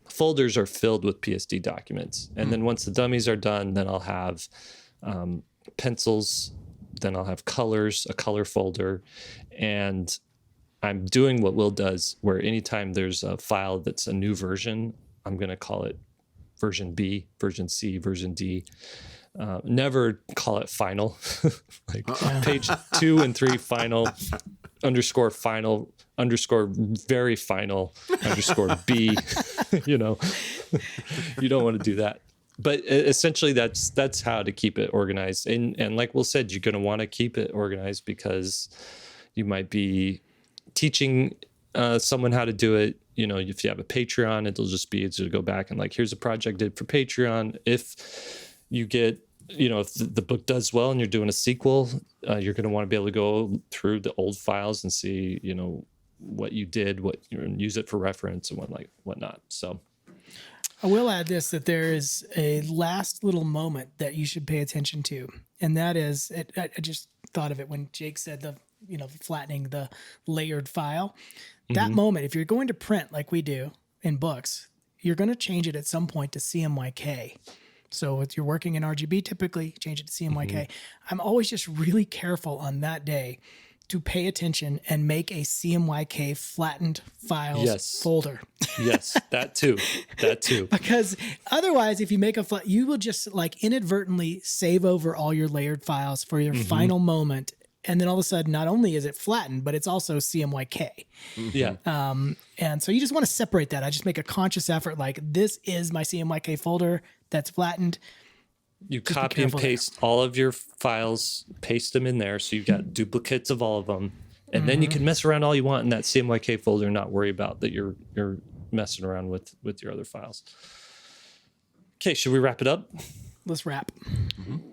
folders are filled with PSD documents. And then once the dummies are done, then I'll have pencils, then I'll have colors, a color folder. And I'm doing what Will does, where anytime there's a file that's a new version, I'm going to call it version B, version C, version D. Never call it final. Like page 2 and 3 final, underscore final, underscore very final, underscore B. You don't want to do that. But essentially that's how to keep it organized. And like Will said, you're going to want to keep it organized because you might be teaching someone how to do it. If you have a Patreon, it'll just be easy to go back and like, here's a project I did for Patreon. If you get if the book does well and you're doing a sequel, you're going to want to be able to go through the old files and see, what you did, and use it for reference and whatnot. So I will add this, that there is a last little moment that you should pay attention to. And that is, I just thought of it when Jake said flattening the layered file. That moment, if you're going to print like we do in books, you're going to change it at some point to CMYK. So if you're working in RGB, typically change it to CMYK. I'm always just really careful on that day to pay attention and make a CMYK flattened files folder. Yes, that too. Because otherwise, if you make you will just inadvertently save over all your layered files for your final moment. And then all of a sudden, not only is it flattened, but it's also CMYK. Yeah. And so you just want to separate that. I just make a conscious effort, this is my CMYK folder that's flattened. You copy and paste all of your files, paste them in there. So you've got duplicates of all of them. And then you can mess around all you want in that CMYK folder and not worry about that you're messing around with your other files. Okay, should we wrap it up? Let's wrap.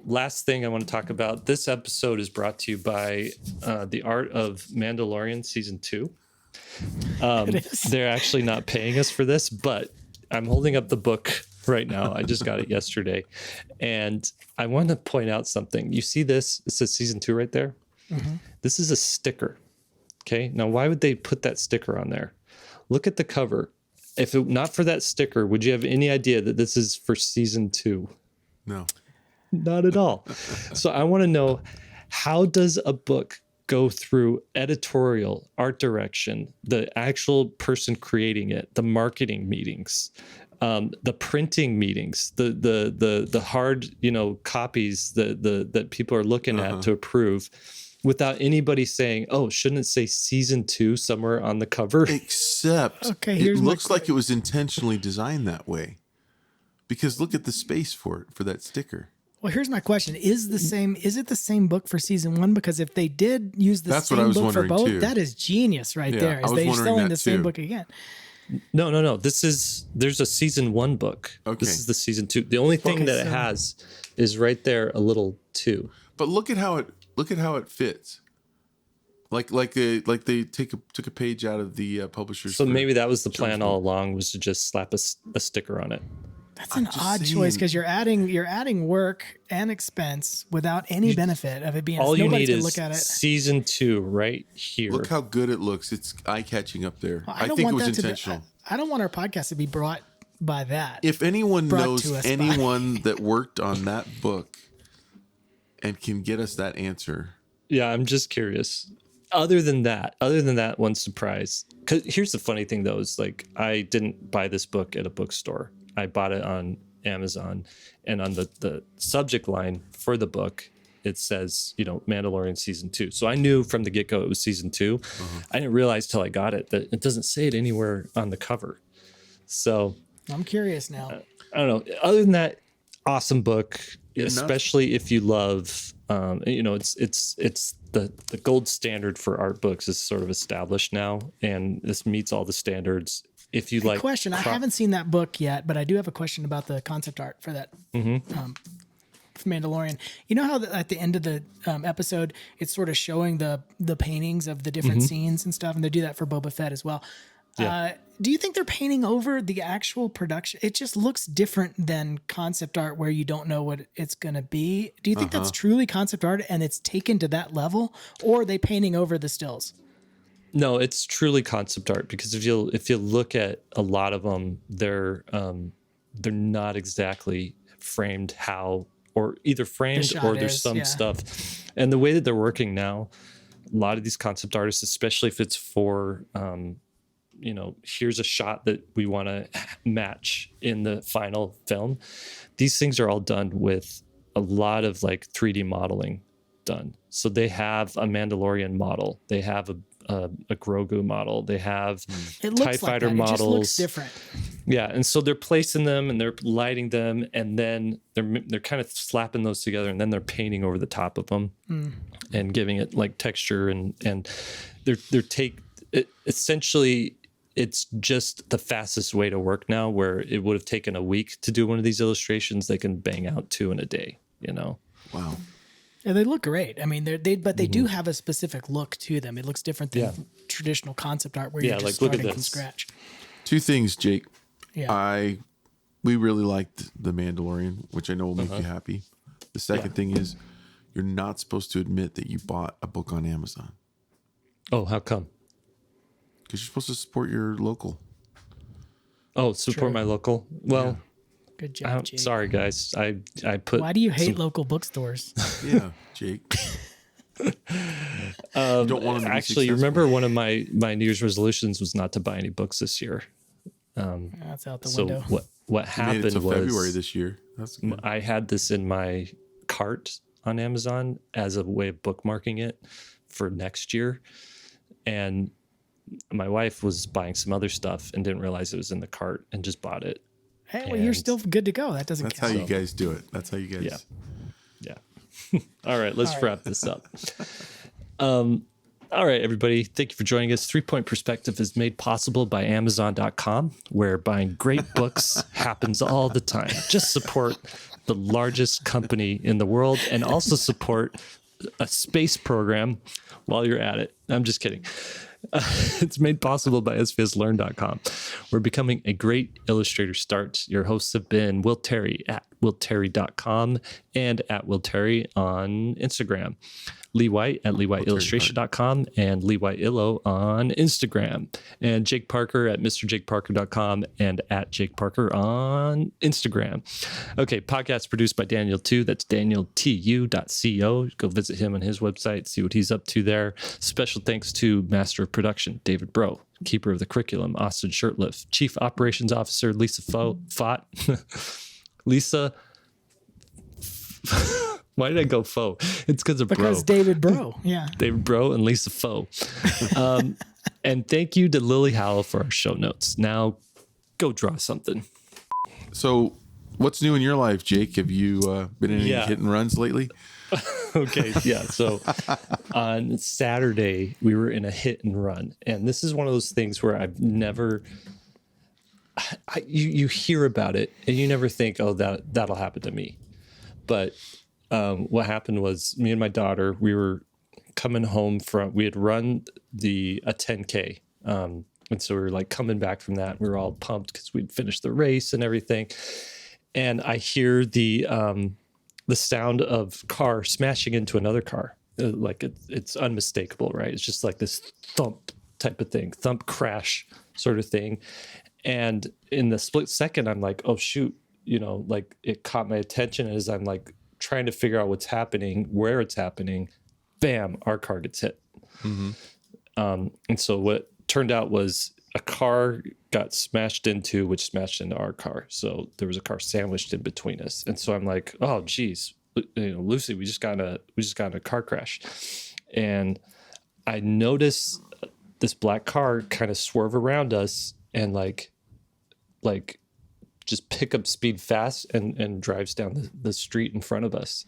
Last thing I want to talk about. This episode is brought to you by The Art of Mandalorian Season 2. They're actually not paying us for this, but I'm holding up the book right now. I just got it yesterday. And I want to point out something. You see this? It says Season 2 right there. This is a sticker. Okay. Now, why would they put that sticker on there? Look at the cover. If not for that sticker, would you have any idea that this is for Season 2? No. Not at all. So I want to know, how does a book go through editorial, art direction, the actual person creating it, the marketing meetings, the printing meetings, the hard, copies that people are looking at to approve, without anybody saying, "Oh, shouldn't it say Season 2 somewhere on the cover?" Except it looks like it was intentionally designed that way. Because look at the space for that sticker. Well, here's my question. Is it the same book for Season 1? Because if they did use the same book for both, too. That is genius there. Is they selling the same book again? No. There's a Season 1 book. Okay. This is the Season 2. The only thing it has is right there, a little 2. But look at how it fits. Like they took a page out of the publisher's. So maybe that was the plan all along, was to just slap a sticker on it. That's an odd choice, because you're adding work and expense without any benefit of it being. All you need is look at it. Season 2 right here. Look how good it looks. It's eye-catching up there. Well, I think it was intentional. I don't want our podcast to be brought by that. If anyone knows anyone that worked on that book and can get us that answer. Yeah, I'm just curious. Other than that one surprise. Because here's the funny thing, though, is I didn't buy this book at a bookstore. I bought it on Amazon, and on the subject line for the book, it says, Mandalorian Season 2. So I knew from the get-go it was Season 2. I didn't realize till I got it that it doesn't say it anywhere on the cover. So I'm curious now. I don't know. Other than that, awesome book, especially if you love, it's the gold standard for art books is sort of established now, and this meets all the standards. If you like, question. I haven't seen that book yet, but I do have a question about the concept art for that Mandalorian. You know how at the end of the episode, it's sort of showing the paintings of the different scenes and stuff, and they do that for Boba Fett as well. Yeah. Do you think they're painting over the actual production? It just looks different than concept art where you don't know what it's going to be. Do you think that's truly concept art and it's taken to that level, or are they painting over the stills? No, it's truly concept art, because if you look at a lot of them, they're not exactly framed or either framed or there's some stuff. And the way that they're working now, a lot of these concept artists, especially if it's for, here's a shot that we want to match in the final film. These things are all done with a lot of 3D modeling done. So they have a Mandalorian model. They have a Grogu model. They have TIE fighter models. It just looks different. Yeah, and so they're placing them and they're lighting them, and then they're kind of slapping those together, and then they're painting over the top of them and giving it texture, and essentially it's just the fastest way to work now. Where it would have taken a week to do one of these illustrations, they can bang out 2 in a day. Wow. Yeah, they look great. I mean, they do have a specific look to them. It looks different than traditional concept art where you're just starting from scratch. Two things, Jake. Yeah. We really liked The Mandalorian, which I know will make you happy. The second thing is you're not supposed to admit that you bought a book on Amazon. Oh, how come? Because you're supposed to support your local. Oh, support my local. Well, good job, Jake. Sorry, guys. I put. Why do you hate local bookstores? Yeah, Jake. You don't want them to actually, be remember one of my New Year's resolutions was not to buy any books this year. That's out the window. So what happened was February this year. That's good. I had this in my cart on Amazon as a way of bookmarking it for next year, and my wife was buying some other stuff and didn't realize it was in the cart and just bought it. Hey, well, you're still good to go. That doesn't count. That's how you guys do it. That's how you guys. Yeah. All right, let's wrap this up. All right, everybody. Thank you for joining us. 3 Point Perspective is made possible by Amazon.com, where buying great books happens all the time. Just support the largest company in the world and also support a space program while you're at it. I'm just kidding. It's made possible by SVSLearn.com, where becoming a great illustrator starts. Your hosts have been Will Terry at willterry.com and at Will Terry on Instagram. Lee White at leewhiteillustration.com and Lee White Illo on Instagram, and Jake Parker at mrjakeparker.com and at Jake Parker on Instagram. Okay, podcast produced by Daniel Tu. That's danieltu.co. Go visit him on his website, see what he's up to there. Special thanks to Master of Production, David Bro. Keeper of the Curriculum, Austin Shirtliff. Chief Operations Officer, Lisa Fott. Lisa... Why did I go Faux? It's because of Bro. Because David Bro, yeah. David Bro and Lisa Faux. And thank you to Lily Howell for our show notes. Now, go draw something. So, what's new in your life, Jake? Have you been in any hit and runs lately? Okay, yeah. So, on Saturday, we were in a hit and run. And this is one of those things where I've never... You hear about it, and you never think, oh, that'll happen to me. But... what happened was me and my daughter, we were coming home we had run a 10K. And so we were like coming back from that. We were all pumped because we'd finished the race and everything. And I hear the sound of car smashing into another car. Like it's unmistakable, right? It's just like this thump type of thing, thump crash sort of thing. And in the split second, I'm like, oh shoot, like it caught my attention as I'm like, trying to figure out what's happening, where it's happening, bam, our car gets hit. Mm-hmm. And so what turned out was a car got smashed into, which smashed into our car. So there was a car sandwiched in between us. And so I'm like, oh, geez, Lucy, we just got in a car crash. And I noticed this black car kind of swerve around us and like just pick up speed fast and drives down the street in front of us.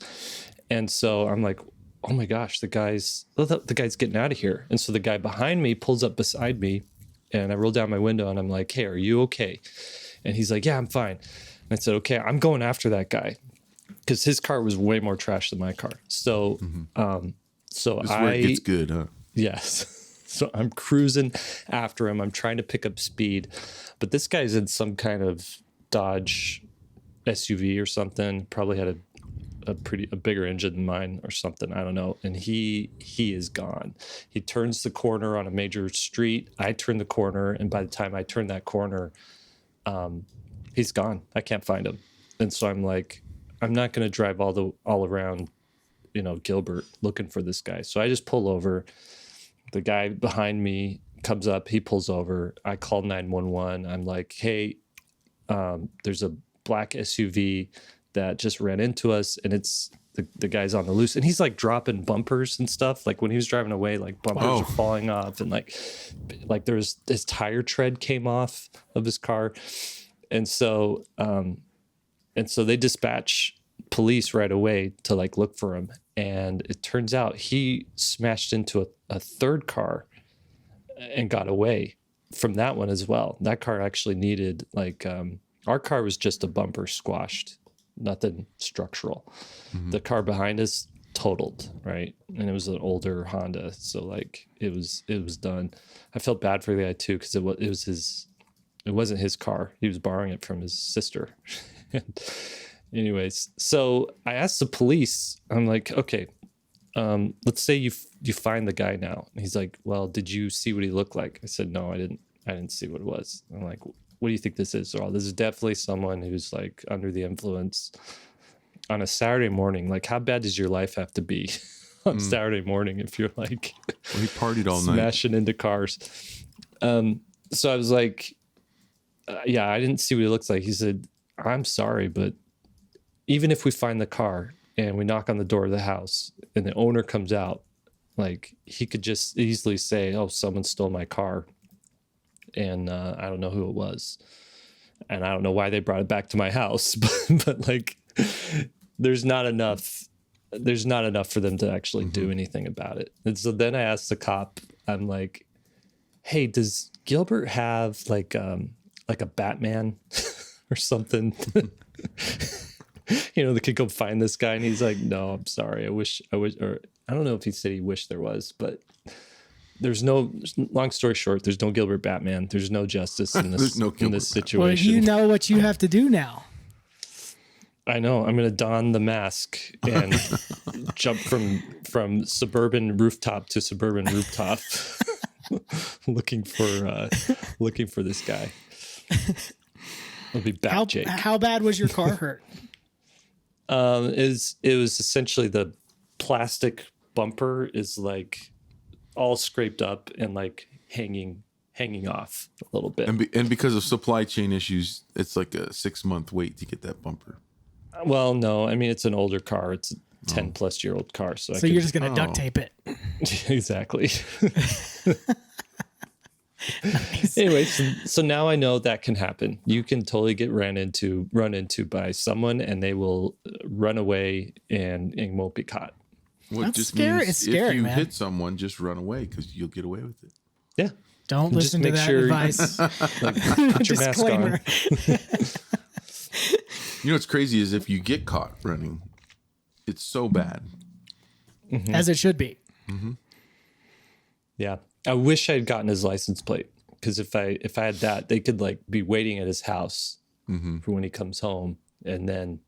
And so I'm like, oh my gosh, the guy's getting out of here. And so the guy behind me pulls up beside me, and I roll down my window and I'm like, hey, are you okay? And he's like, yeah, I'm fine. And I said, okay, I'm going after that guy because his car was way more trash than my car. So, so this is where it gets good, huh? Yes. So I'm cruising after him. I'm trying to pick up speed, but this guy's in some kind of Dodge SUV or something, probably had a bigger engine than mine or something, I don't know. And he is gone. He turns the corner on a major street. I turn the corner, and by the time I turn that corner, he's gone. I can't find him. And so I'm like, I'm not going to drive all around, Gilbert looking for this guy. So I just pull over. The guy behind me comes up, he pulls over. I call 911. I'm like, hey, there's a black SUV that just ran into us, and it's the guy's on the loose, and he's like dropping bumpers and stuff. Like when he was driving away, like bumpers are falling off, and like there's his tire tread came off of his car. And so they dispatch police right away to like look for him. And it turns out he smashed into a third car and got away from that one as well. That car actually needed our car was just a bumper squashed. nothing structural. The car behind us totaled, right? And it was an older Honda, so like it was done. I felt bad for the guy too, because it wasn't his car. He was borrowing it from his sister. And anyways, so I asked the police, I'm like, okay, let's say you find the guy now. And he's like, well, did you see what he looked like? I said, no, I didn't see what it was. I'm like, what do you think this is? Well, this is definitely someone who's like under the influence on a Saturday morning. Like, how bad does your life have to be on Saturday morning if you're like, well, he partied all night, smashing into cars? So I was like, yeah, I didn't see what he looks like. He said, I'm sorry, but even if we find the car and we knock on the door of the house and the owner comes out, like, he could just easily say, oh, someone stole my car. And I don't know who it was. And I don't know why they brought it back to my house, but like, there's not enough for them to actually do anything about it. And so then I asked the cop, I'm like, hey, does Gilbert have like a Batman or something? You know, they could go find this guy. And he's like, no, I'm sorry. I wish, or I don't know if he said he wished there was, but there's no, long story short, there's no Gilbert Batman. There's no justice in this, in this situation. Well, you know what you have to do now. I know. I'm going to don the mask and jump from suburban rooftop to suburban rooftop looking for this guy. It'll be back, Jake. How bad was your car hurt? It was essentially the plastic bumper is like all scraped up and like hanging off a little bit. And because of supply chain issues, it's like a 6-month wait to get that bumper. Well, no, I mean, it's an older car. It's a 10-plus-year-old car. So you're just going to duct tape it. Exactly. Nice. Anyway, so now I know that can happen. You can totally get run into by someone, and they will run away and won't be caught. Well, That's just scary. means It's scary, if you man. hit someone, just run away because you'll get away with it. Yeah. Don't listen to that advice. Like, put your mask on. You know what's crazy is if you get caught running, it's so bad. Mm-hmm. As it should be. Mm-hmm. Yeah. I wish I had gotten his license plate, because if I had that, they could like be waiting at his house for when he comes home and then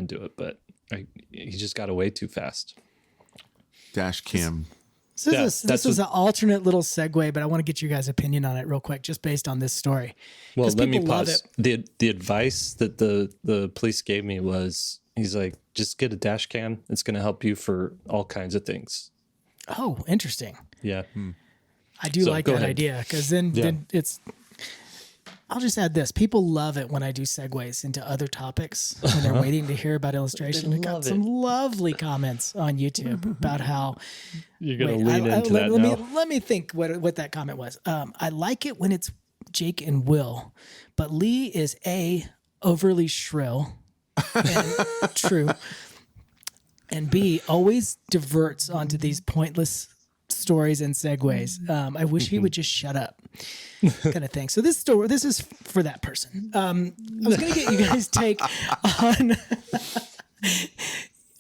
do it. But he just got away too fast. Dash cam. This is an alternate little segue, but I want to get your guys' opinion on it real quick, just based on this story. Well, let me pause. The advice that the police gave me was, he's like, just get a dash cam. It's going to help you for all kinds of things. Oh, interesting. Yeah. I do like that idea, because then it's, I'll just add this. People love it when I do segues into other topics when they're waiting to hear about illustration. I got some lovely comments on YouTube about how you're going to lean into that now. Let me think what that comment was. I like it when it's Jake and Will, but Lee is A, overly shrill, and true, and B, always diverts onto these pointless stories and segues. I wish he would just shut up, kind of thing. So this is for that person. I was going to get you guys' take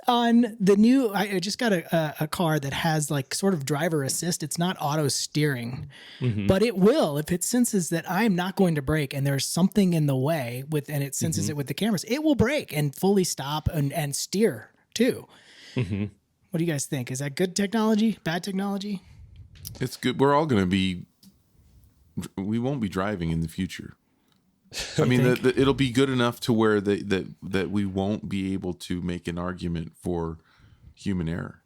on the new. I just got a car that has like sort of driver assist. It's not auto steering, but it will, if it senses that I'm not going to brake and there's something in the way and it senses it with the cameras, it will brake and fully stop and steer too. What do you guys think? Is that good technology? Bad technology? It's good. We're all going to be. We won't be driving in the future. I mean, it'll be good enough to where that we won't be able to make an argument for human error.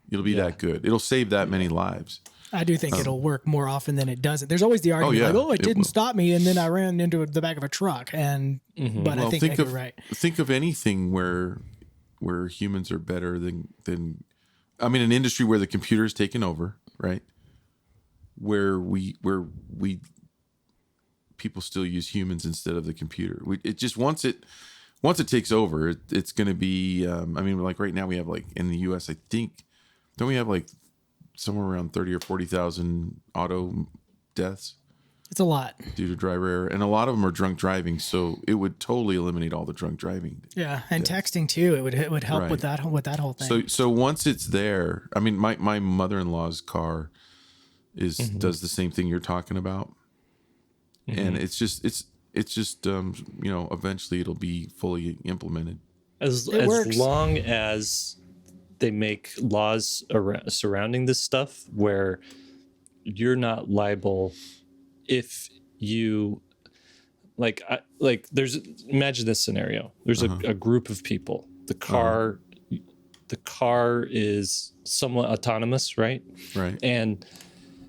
It'll be that good. It'll save that many lives. I do think it'll work more often than it doesn't. There's always the argument it didn't stop me, and then I ran into the back of a truck. But I think you're right. Think of anything where humans are better than. I mean, an industry where the computer's taken over, right? Where people still use humans instead of the computer. It just once it takes over, it's going to be. I mean, like right now we have like in the U.S. I think don't we have like somewhere around 30 or 40,000 auto deaths? It's a lot. due to driver error, and a lot of them are drunk driving. So it would totally eliminate all the drunk driving. Yeah, and texting too. It would help Right. with that whole thing. So once it's there, I mean, my mother-in-law's car does the same thing you're talking about, and it's just eventually it'll be fully implemented. As works. long as they make laws surrounding this stuff where you're not liable if you imagine this scenario. There's a group of people. The car is somewhat autonomous, right? Right. And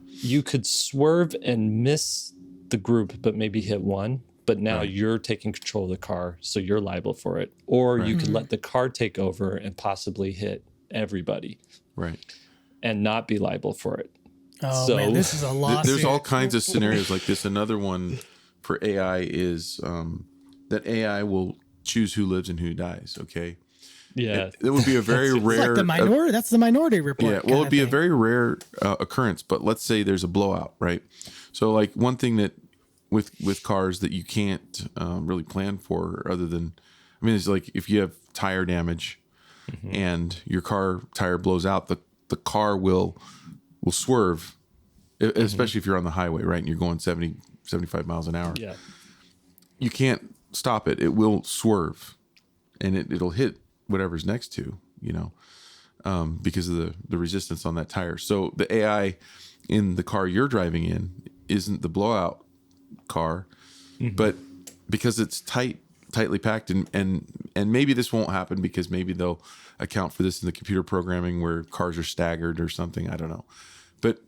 you could swerve and miss the group, but maybe hit one. But now you're taking control of the car, so you're liable for it. Or you could let the car take over and possibly hit everybody. Right. And not be liable for it. Oh, so, man, this is a lawsuit. There's all kinds of scenarios like this. Another one for AI is that AI will choose who lives and who dies. Okay. Yeah. It would be a very rare. Like the minority. That's the Minority Report. Yeah. Well, it'd be a very rare occurrence. But let's say there's a blowout, right? So, like one thing that with cars that you can't really plan for, other than, I mean, it's like if you have tire damage and your car tire blows out, the car will swerve, especially if you're on the highway, right? And you're going 70, 75 miles an hour. Yeah. You can't stop it. It will swerve and it'll hit whatever's next to, because of the resistance on that tire. So the AI in the car you're driving in isn't the blowout car, but because it's tightly packed, and maybe this won't happen because maybe they'll account for this in the computer programming where cars are staggered or something. I don't know. But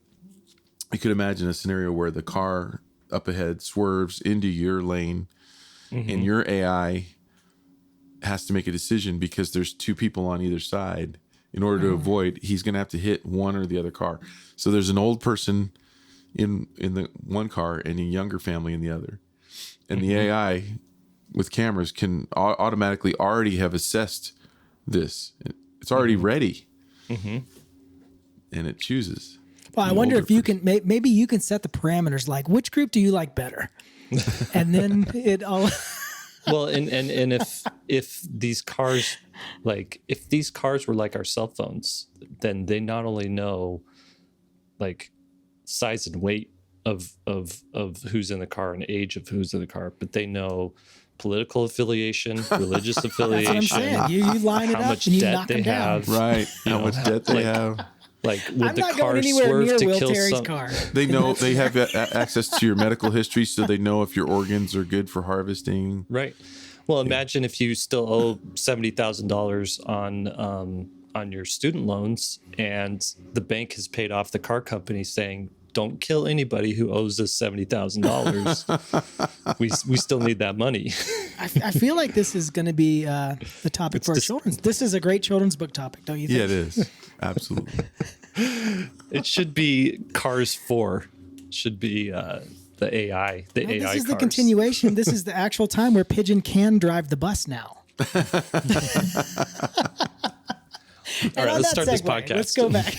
you could imagine a scenario where the car up ahead swerves into your lane and your AI has to make a decision because there's two people on either side. In order to avoid, he's going to have to hit one or the other car. So there's an old person in the one car and a younger family in the other. And the AI with cameras can automatically already have assessed this. It's already ready. And it chooses. Well, I wonder if you can, maybe you can set the parameters, like which group do you like better? And then it all. Well, and if these cars, if these cars were like our cell phones, then they not only know size and weight of who's in the car and age of who's in the car, but they know political affiliation, religious affiliation. That's what I'm saying. You line it how up much and you debt knock they them down. have, Right. How much debt they have. Would I'm the not car going anywhere swerve near to Will kill Terry's some? car. They know they have access to your medical history, so they know if your organs are good for harvesting. Right. Well, imagine if you still owe $70,000 on your student loans, and the bank has paid off the car company saying, "Don't kill anybody who owes us $70,000. We still need that money." I feel like this is going to be the topic for children's. This is a great children's book topic, don't you think? Yeah, it is. Absolutely. It should be Cars 4. Should be the AI. The AI This is cars. the continuation. This is the actual time where Pigeon can drive the bus now. All right, let's start this podcast. Let's go back.